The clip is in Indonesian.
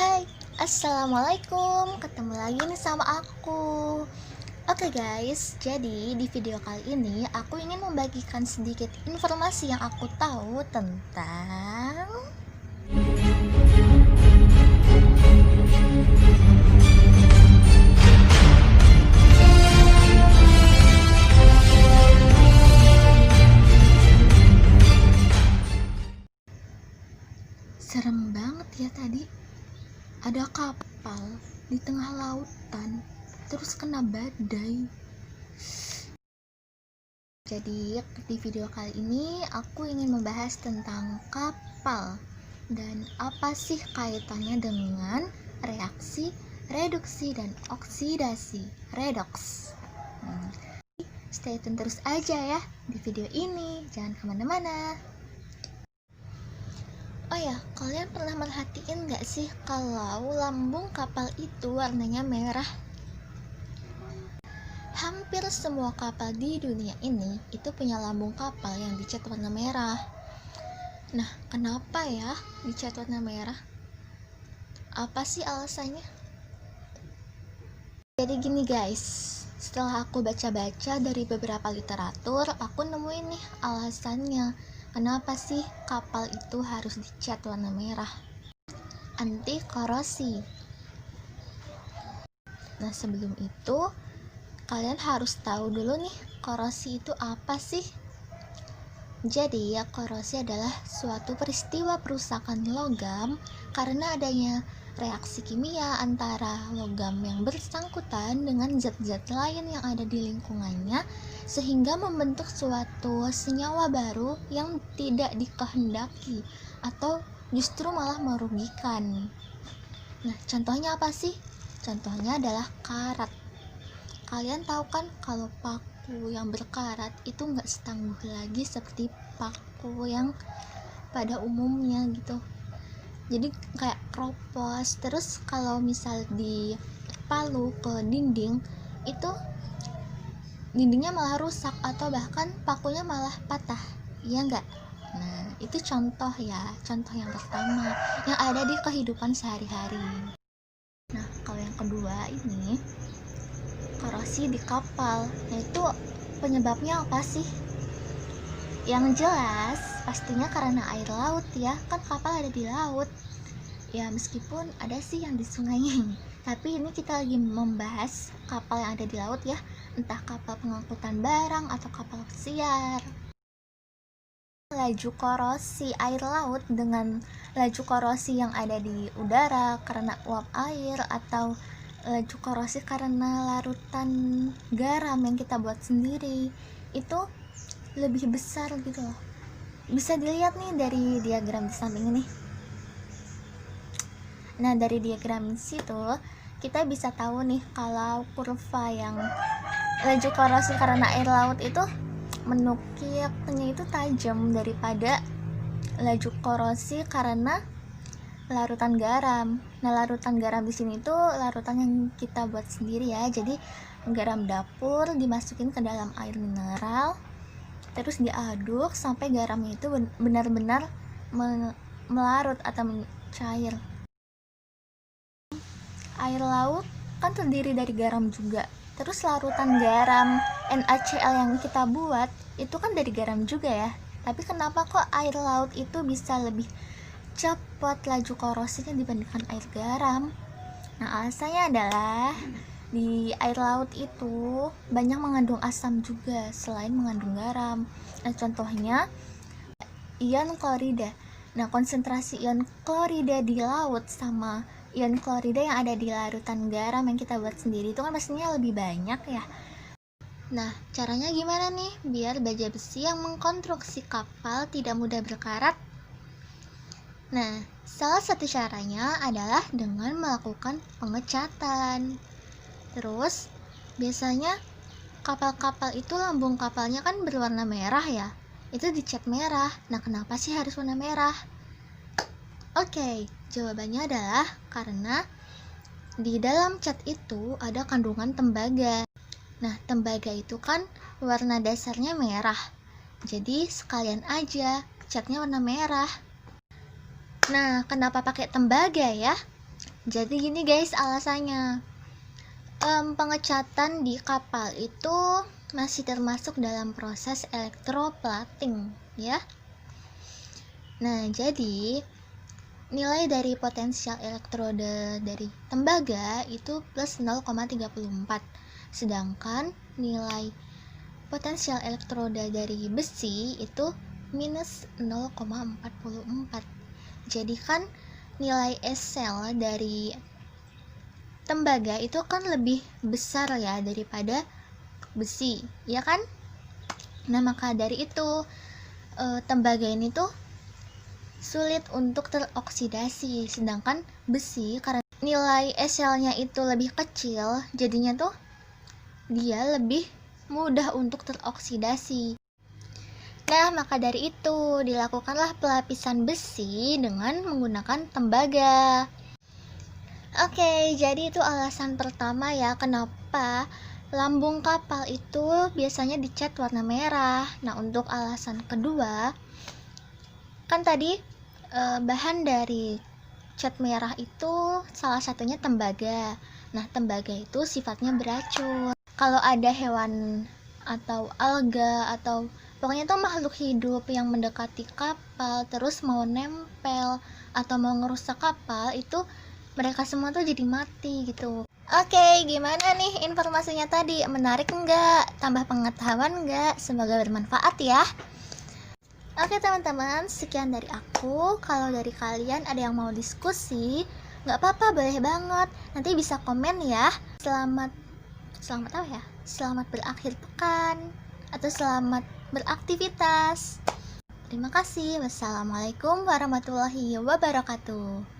Hai, assalamualaikum. Ketemu lagi nih sama aku. Oke guys, jadi di video kali ini aku ingin membagikan sedikit informasi yang aku tahu tentang serem banget ya tadi. Ada kapal di tengah lautan, terus kena badai. Jadi di video kali ini aku ingin membahas tentang kapal dan apa sih kaitannya dengan reaksi reduksi dan oksidasi redox. Stay tune terus aja ya di video ini, jangan kemana-mana. Oh ya, kalian pernah merhatiin gak sih kalau lambung kapal itu warnanya merah? Hampir semua kapal di dunia ini itu punya lambung kapal yang dicat warna merah. Nah, kenapa ya dicat warna merah? Apa sih alasannya? Jadi gini guys, setelah aku baca-baca dari beberapa literatur, aku nemuin nih alasannya. Kenapa sih kapal itu harus dicat warna merah? Anti korosi. Nah, sebelum itu kalian harus tahu dulu nih, korosi itu apa sih? Jadi ya, korosi adalah suatu peristiwa perusakan logam karena adanya reaksi kimia antara logam yang bersangkutan dengan zat-zat lain yang ada di lingkungannya, sehingga membentuk suatu senyawa baru yang tidak dikehendaki atau justru malah merugikan. Nah, contohnya apa sih? Contohnya adalah karat. Kalian tahu kan kalau paku yang berkarat itu nggak setangguh lagi seperti paku yang pada umumnya gitu. Jadi kayak kropos. Terus kalau misal dipalu ke dinding, itu dindingnya malah rusak atau bahkan pakunya malah patah, ya enggak? Nah, itu contoh ya, contoh yang pertama yang ada di kehidupan sehari-hari. Nah, kalau yang kedua ini korosi di kapal. Nah, itu penyebabnya apa sih? Yang jelas pastinya karena air laut ya, kan kapal ada di laut ya, meskipun ada sih yang di sungai tapi ini kita lagi membahas kapal yang ada di laut ya, entah kapal pengangkutan barang atau kapal pesiar. Laju korosi air laut dengan laju korosi yang ada di udara karena uap air, atau laju korosi karena larutan garam yang kita buat sendiri, itu lebih besar gitu loh. Bisa dilihat nih dari diagram di samping ini. Nah, dari diagram situ kita bisa tahu nih kalau kurva yang laju korosi karena air laut itu menukiknya itu tajam daripada laju korosi karena larutan garam. Nah, larutan garam di sini itu larutan yang kita buat sendiri ya. Jadi garam dapur dimasukin ke dalam air mineral, terus diaduk sampai garamnya itu benar-benar melarut atau mencair. Air laut kan terdiri dari garam juga. Terus larutan garam NaCl yang kita buat itu kan dari garam juga ya. Tapi kenapa kok air laut itu bisa lebih cepat laju korosinya dibandingkan air garam? Nah, alasannya adalah di air laut itu banyak mengandung asam juga selain mengandung garam. Nah, contohnya ion klorida. Nah, konsentrasi ion klorida di laut sama ion klorida yang ada di larutan garam yang kita buat sendiri itu kan pastinya lebih banyak ya. Nah, caranya gimana nih biar baja besi yang mengkonstruksi kapal tidak mudah berkarat? Nah, salah satu caranya adalah dengan melakukan pengecatan. Terus, biasanya kapal-kapal itu lambung kapalnya kan berwarna merah ya. Itu dicat merah. Nah, kenapa sih harus warna merah? Oke, jawabannya adalah karena di dalam cat itu ada kandungan tembaga. Nah, tembaga itu kan warna dasarnya merah. Jadi, sekalian aja catnya warna merah. Nah, kenapa pakai tembaga ya? Jadi gini guys alasannya. Pengecatan di kapal itu masih termasuk dalam proses electroplating ya. Nah, jadi nilai dari potensial elektroda dari tembaga itu plus 0,34. Sedangkan nilai potensial elektroda dari besi itu minus 0,44. Jadi kan nilai SL dari tembaga itu kan lebih besar ya daripada besi, ya kan? Nah, maka dari itu tembaga ini tuh sulit untuk teroksidasi, sedangkan besi karena nilai SL-nya itu lebih kecil, jadinya tuh dia lebih mudah untuk teroksidasi. Nah, maka dari itu dilakukanlah pelapisan besi dengan menggunakan tembaga. Oke, jadi itu alasan pertama ya kenapa lambung kapal itu biasanya dicat warna merah. Nah, untuk alasan kedua, kan tadi bahan dari cat merah itu salah satunya tembaga. Nah, tembaga itu sifatnya beracun. Kalau ada hewan atau alga atau pokoknya tuh makhluk hidup yang mendekati kapal terus mau nempel atau mau ngerusak kapal, itu mereka semua tuh jadi mati gitu. Oke, gimana nih informasinya tadi? Menarik nggak? Tambah pengetahuan nggak? Semoga bermanfaat ya. Oke teman-teman, sekian dari aku. Kalau dari kalian ada yang mau diskusi, nggak apa-apa, boleh banget. Nanti bisa komen ya. Selamat apa ya? Selamat berakhir pekan atau selamat beraktivitas. Terima kasih. Wassalamualaikum warahmatullahi wabarakatuh.